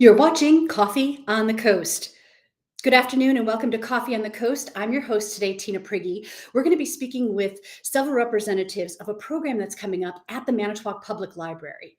You're watching Coffee on the Coast. Good afternoon and welcome to Coffee on the Coast. I'm your host today, Tina Prigge. We're going to be speaking with several representatives of a program that's coming up at the Manitowoc Public Library.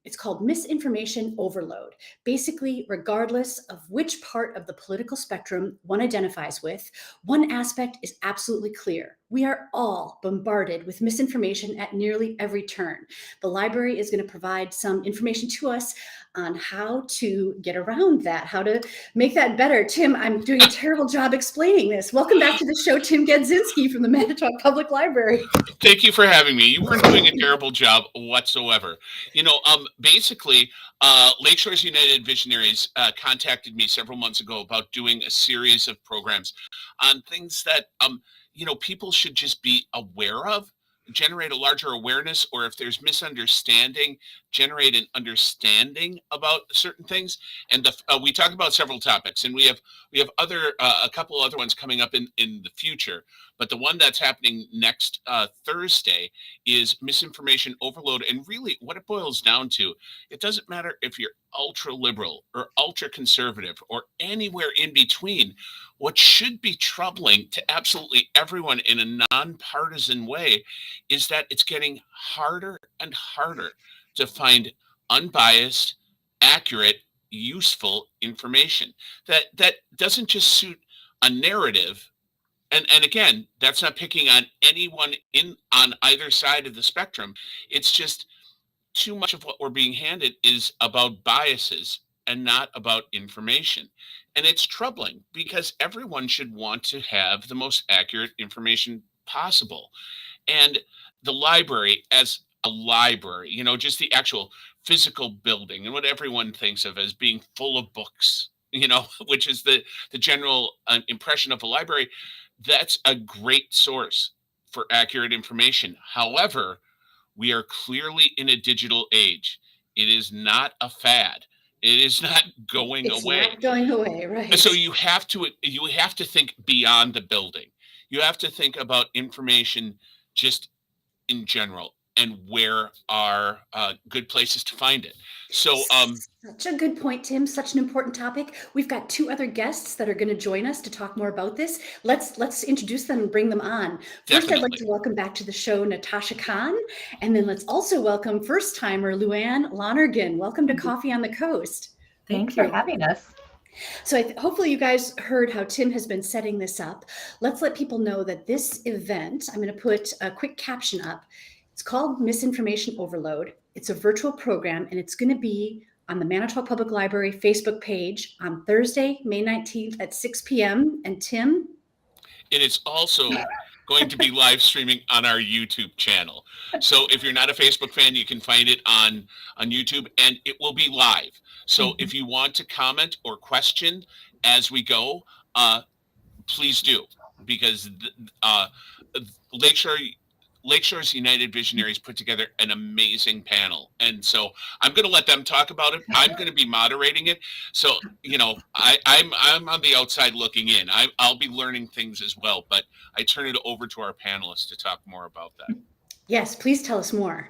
It's called Misinformation Overload. Basically, regardless of which part of the political spectrum one identifies with, one aspect is absolutely clear. We are all bombarded with misinformation at nearly every turn. The library is going to provide some information to us on how to get around that, how to make that better. Tim, I'm doing a terrible job explaining this. Welcome back to the show, Tim Gadzinski from the Manitowoc Public Library. Thank you for having me. You weren't doing a terrible job whatsoever. Basically, Lakeshores United Visionaries contacted me several months ago about doing a series of programs on things that, people should just be aware of, generate a larger awareness, or if there's misunderstanding, generate an understanding about certain things. And we talk about several topics, and we have other a couple other ones coming up in the future. But the one that's happening next Thursday is misinformation overload. And really what it boils down to, it doesn't matter if you're ultra liberal or ultra conservative or anywhere in between. What should be troubling to absolutely everyone in a nonpartisan way is that it's getting harder and harder to find unbiased, accurate, useful information that doesn't just suit a narrative. And again, that's not picking on anyone in on either side of the spectrum. It's just too much of what we're being handed is about biases and not about information. And it's troubling because everyone should want to have the most accurate information possible. And the library, as a library, just the actual physical building and what everyone thinks of as being full of books, which is the general impression of a library. That's a great source for accurate information. However, we are clearly in a digital age. It is not a fad. It is not going It's away. not going away, right? So you have to think beyond the building. You have to think about information just in general and where are good places to find it. So Such a good point, Tim. Such an important topic. We've got two other guests that are going to join us to talk more about this. Let's introduce them and bring them on. First, I'd like Definitely. to welcome back to the show Natasha Khan, and then let's also welcome first timer Luann Lonergan. Welcome to Coffee on the Coast. Thanks for having us. So hopefully you guys heard how Tim has been setting this up. Let's let people know that this event, I'm going to put a quick caption up. It's called Misinformation Overload. It's a virtual program, and it's going to be on the Manitowoc Public Library Facebook page on Thursday, May 19th at 6 p.m. And Tim? It is also going to be live streaming on our YouTube channel. So if you're not a Facebook fan, you can find it on YouTube, and it will be live. So if you want to comment or question as we go, please do, because Lakeshores United Visionaries put together an amazing panel. And so I'm going to let them talk about it. I'm going to be moderating it. So, I'm on the outside looking in. I'll be learning things as well, but I turn it over to our panelists to talk more about that. Yes, please tell us more.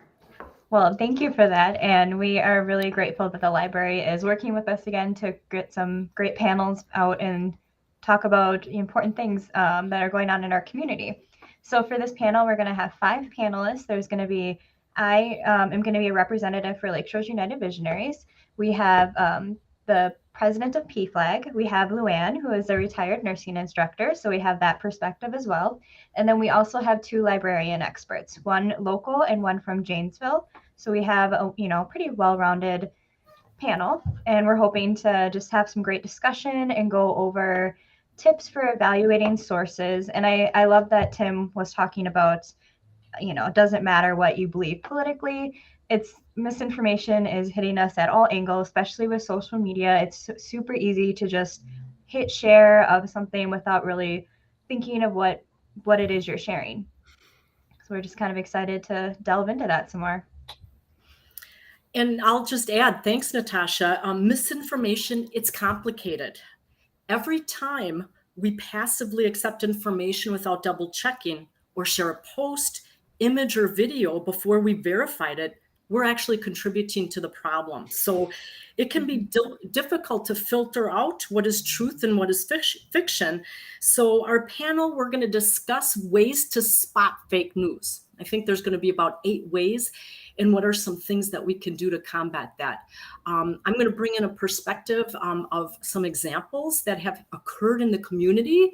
Well, thank you for that. And we are really grateful that the library is working with us again to get some great panels out and talk about important things that are going on in our community. So for this panel, we're going to have 5 panelists. There's going to be, I am going to be a representative for Lakeshores United Visionaries. We have the president of PFLAG. We have Luann, who is a retired nursing instructor. So we have that perspective as well. And then we also have 2 librarian experts, one local and one from Janesville. So we have a pretty well-rounded panel, and we're hoping to just have some great discussion and go over tips for evaluating sources. And I love that Tim was talking about, it doesn't matter what you believe politically. Misinformation is hitting us at all angles, especially with social media. It's super easy to just hit share of something without really thinking of what it is you're sharing. So we're just kind of excited to delve into that some more. And I'll just add, thanks, Natasha. Misinformation, it's complicated. Every time we passively accept information without double checking or share a post, image, or video before we verified it, we're actually contributing to the problem. So it can be difficult to filter out what is truth and what is fiction. So our panel, we're going to discuss ways to spot fake news. I think there's going to be about 8 ways, and what are some things that we can do to combat that. I'm going to bring in a perspective of some examples that have occurred in the community,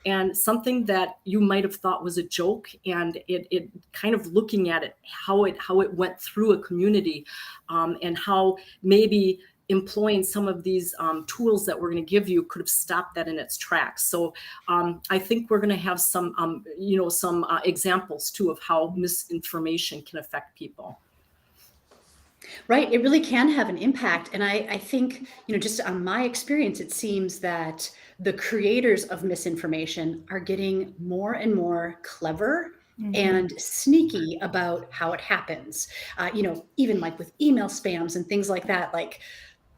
and something that you might have thought was a joke, and it kind of looking at it, how it went through a community, and how maybe employing some of these tools that we're going to give you could have stopped that in its tracks. So I think we're going to have some examples too of how misinformation can affect people. Right. It really can have an impact. And I think, just on my experience, it seems that the creators of misinformation are getting more and more clever and sneaky about how it happens. Even like with email spams and things like that, like,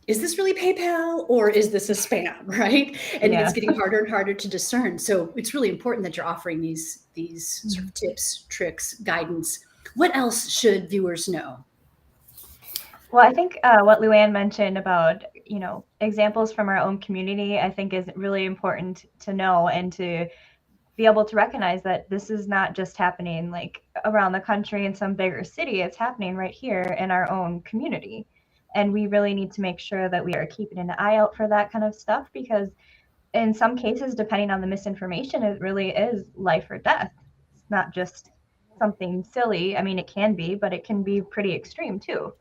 is this really PayPal or is this a spam, right? And it's getting harder and harder to discern. So it's really important that you're offering these sort of tips, tricks, guidance. What else should viewers know? Well, I think what Luann mentioned about, examples from our own community, I think is really important to know and to be able to recognize that this is not just happening like around the country in some bigger city. It's happening right here in our own community. And we really need to make sure that we are keeping an eye out for that kind of stuff, because in some cases, depending on the misinformation, it really is life or death. It's not just something silly. I mean, it can be, but it can be pretty extreme too.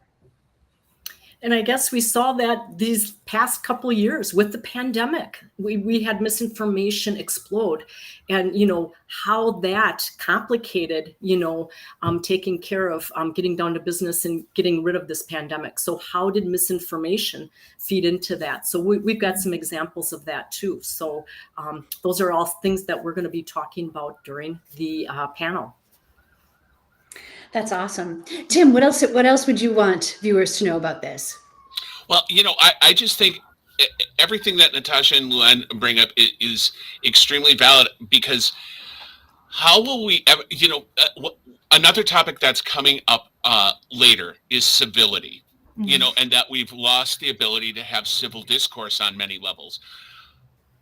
And I guess we saw that these past couple of years with the pandemic, we had misinformation explode, and how that complicated taking care of getting down to business and getting rid of this pandemic. So how did misinformation feed into that? So we've got some examples of that too. So those are all things that we're going to be talking about during the panel. That's awesome. Tim, what else would you want viewers to know about this? Well, I just think everything that Natasha and Luann bring up is extremely valid, because how will we ever, another topic that's coming up later is civility, and that we've lost the ability to have civil discourse on many levels.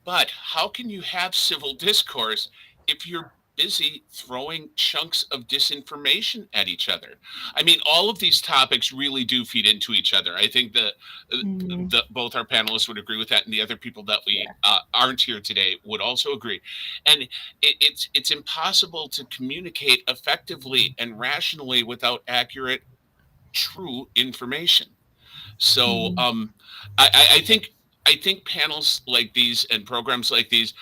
But how can you have civil discourse if you're busy throwing chunks of disinformation at each other? I mean, all of these topics really do feed into each other. I think that both our panelists would agree with that, and the other people that we aren't here today would also agree. And it's impossible to communicate effectively and rationally without accurate, true information. So I think panels like these and programs like these,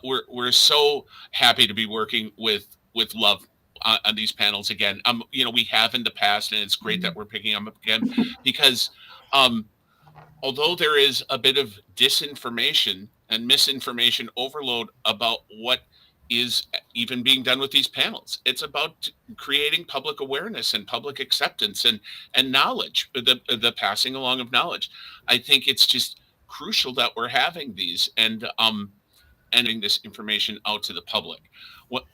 we're so happy to be working with Love on these panels again. We have in the past, and it's great that we're picking them up again, because although there is a bit of disinformation and misinformation overload about what is even being done with these panels, it's about creating public awareness and public acceptance and knowledge, the passing along of knowledge. I think it's just crucial that we're having these and getting this information out to the public. What,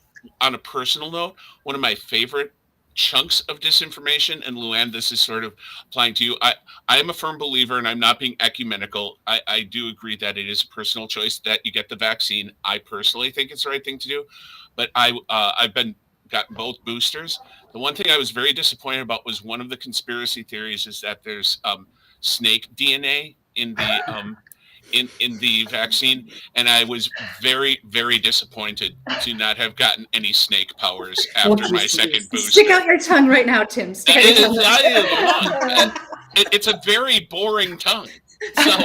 on a personal note, one of my favorite chunks of disinformation, and Luann, this is sort of applying to you. I am a firm believer, and I'm not being ecumenical. I do agree that it is a personal choice that you get the vaccine. I personally think it's the right thing to do, but I've gotten both boosters. The one thing I was very disappointed about was one of the conspiracy theories is that there's snake DNA in the in the vaccine, and I was very, very disappointed to not have gotten any snake powers after my second booster. Stick out your tongue right now, Tim. Stick out your tongue. It's a very boring tongue. So,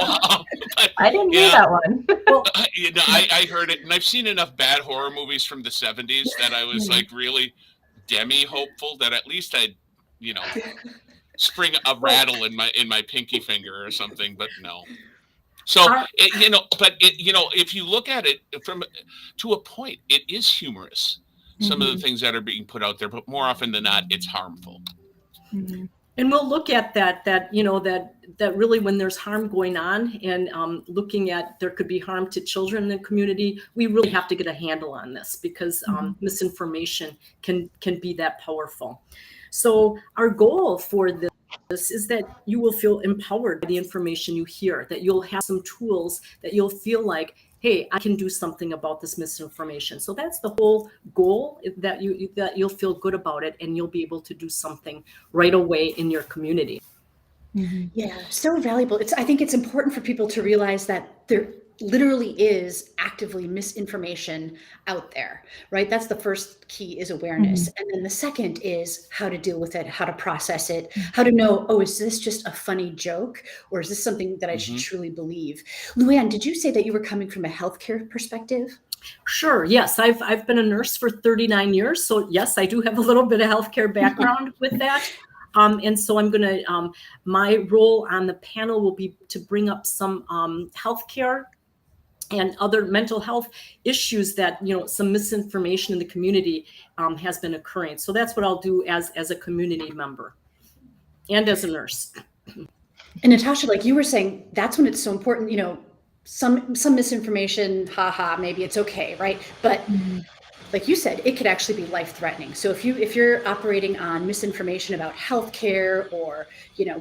but, I didn't hear that one. Well, I heard it, and I've seen enough bad horror movies from the 70s that I was like really demi-hopeful that at least I'd, spring a rattle in my pinky finger or something, but no. So, if you look at it to a point, it is humorous. Some of the things that are being put out there, but more often than not, it's harmful. And we'll look at that really when there's harm going on and looking at there could be harm to children in the community, we really have to get a handle on this because misinformation can be that powerful. So our goal for this is that you will feel empowered by the information you hear, that you'll have some tools that you'll feel like, hey, I can do something about this misinformation. So that's the whole goal, that you'll feel good about it and you'll be able to do something right away in your community. Yeah, so valuable. I think it's important for people to realize that there literally is actively misinformation out there, right? That's the first key, is awareness. And then the second is how to deal with it, how to process it, how to know, oh, is this just a funny joke, or is this something that I should truly believe? Luann, did you say that you were coming from a healthcare perspective? Sure. Yes, I've been a nurse for 39 years. So yes, I do have a little bit of healthcare background with that. And so I'm going to, my role on the panel will be to bring up some healthcare and other mental health issues that, some misinformation in the community has been occurring. So that's what I'll do as a community member and as a nurse. And Natasha, like you were saying, that's when it's so important, some misinformation, haha, maybe it's okay, right? But like you said, it could actually be life-threatening. So if you're operating on misinformation about healthcare, or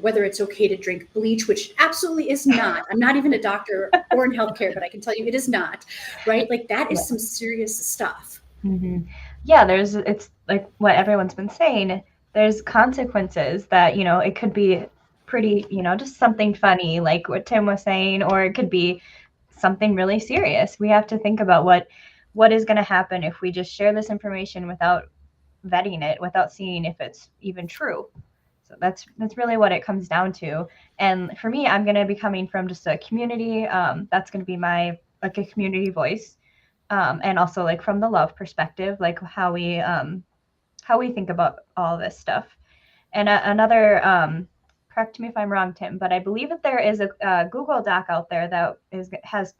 whether it's okay to drink bleach, which absolutely is not. I'm not even a doctor or in healthcare, but I can tell you it is not, right? Like that is some serious stuff. Yeah, it's like what everyone's been saying. There's consequences that it could be pretty, just something funny, like what Tim was saying, or it could be something really serious. We have to think about what is going to happen if we just share this information without vetting it, without seeing if it's even true. So that's really what it comes down to. And for me, I'm going to be coming from just a community. That's going to be my a community voice, and also like from the love perspective, like how we think about all this stuff. And another, correct me if I'm wrong, Tim, but I believe that there is a Google Doc out there that has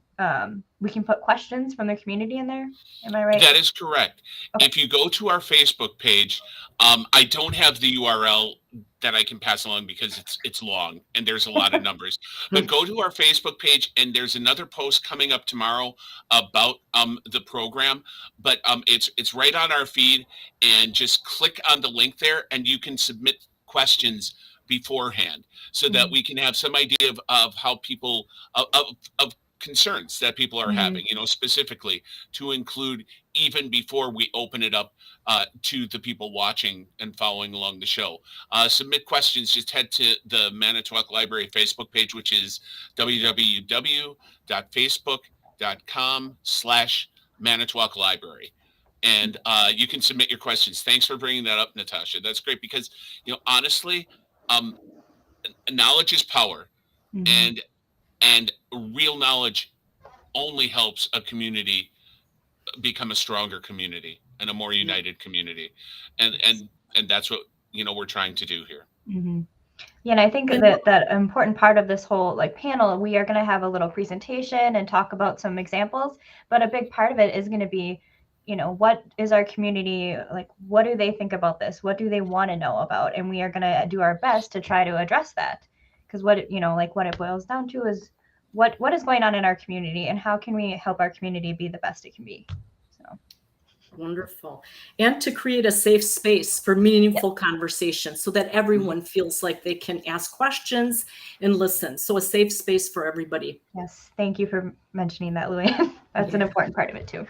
we can put questions from the community in there. Am I right? That is correct. Okay. If you go to our Facebook page, I don't have the URL that I can pass along because it's long and there's a lot of numbers. But go to our Facebook page, and there's another post coming up tomorrow about the program. But it's right on our feed, and just click on the link there, and you can submit questions beforehand so that we can have some idea of how people of concerns that people are having, specifically to include even before we open it up to the people watching and following along the show. Submit questions. Just head to the Manitowoc Library Facebook page, which is www.facebook.com/Manitowoc Library. And you can submit your questions. Thanks for bringing that up, Natasha. That's great because, honestly, knowledge is power. And real knowledge only helps a community become a stronger community and a more united community. And that's what, we're trying to do here. Yeah, and I think that important part of this whole panel, we are going to have a little presentation and talk about some examples, but a big part of it is going to be, what is our community like? What do they think about this? What do they want to know about? And we are going to do our best to try to address that. Because what it boils down to is what is going on in our community, and how can we help our community be the best it can be. So wonderful. And to create a safe space for meaningful conversation so that everyone feels like they can ask questions and listen. So a safe space for everybody. Yes, thank you for mentioning that, Luann. That's an important part of it too.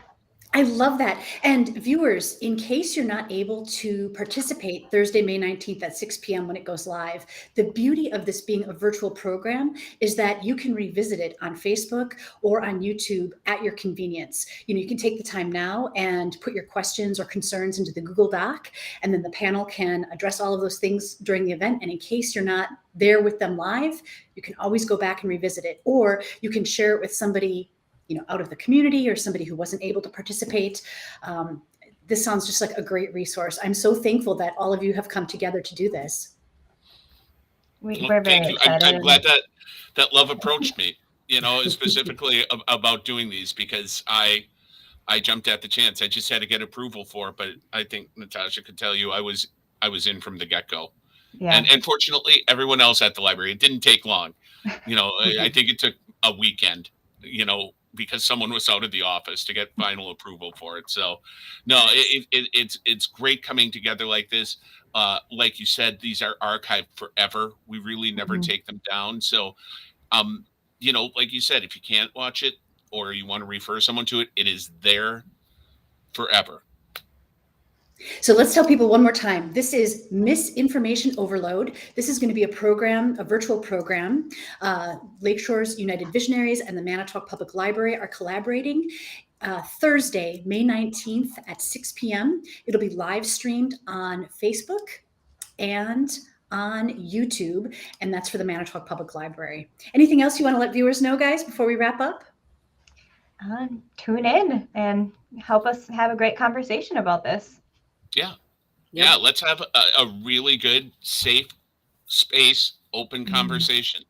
I love that. And viewers, in case you're not able to participate Thursday, May 19th at 6 p.m. when it goes live, the beauty of this being a virtual program is that you can revisit it on Facebook or on YouTube at your convenience. You can take the time now and put your questions or concerns into the Google Doc, and then the panel can address all of those things during the event. And in case you're not there with them live, you can always go back and revisit it, or you can share it with somebody out of the community or somebody who wasn't able to participate. This sounds just like a great resource. I'm so thankful that all of you have come together to do this. We're very excited. I'm glad that love approached me, specifically about doing these, because I jumped at the chance. I just had to get approval for it, but I think Natasha could tell you I was in from the get-go. Yeah. And fortunately, everyone else at the library, it didn't take long. I think it took a weekend, because someone was out of the office to get final approval for it. So, no, it's great coming together like this. Like you said, these are archived forever. We really never take them down. So, like you said, if you can't watch it or you want to refer someone to it, it is there forever. So let's tell people one more time. This is Misinformation Overload. This is going to be a virtual program. Lakeshore's United Visionaries and the Manitowoc Public Library are collaborating. Thursday, May 19th at 6 p.m. It'll be live streamed on Facebook and on YouTube, and that's for the Manitowoc Public Library. Anything else you want to let viewers know, guys, before we wrap up? Tune in and help us have a great conversation about this. Yeah, let's have a really good, safe space, open conversation,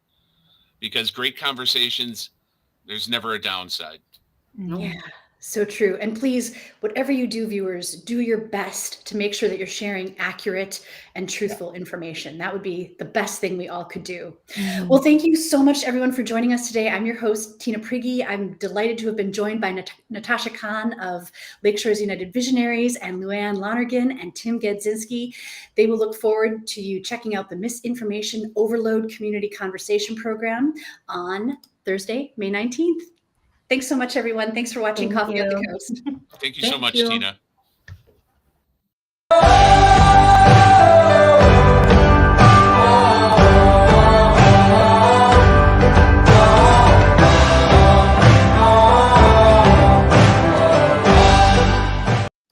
because great conversations, there's never a downside. Yeah, so true. And please, whatever you do, viewers, do your best to make sure that you're sharing accurate and truthful information. That would be the best thing we all could do. Well, thank you so much, everyone, for joining us today. I'm your host, Tina Prigge. I'm delighted to have been joined by Natasha Kahn of Lakeshore's United Visionaries and Luann Lonergan and Tim Gadzinski. They will look forward to you checking out the Misinformation Overload Community Conversation Program on Thursday, May 19th. Thanks so much, everyone. Thanks for watching Coffee on the Coast. Thank you so much, Tina.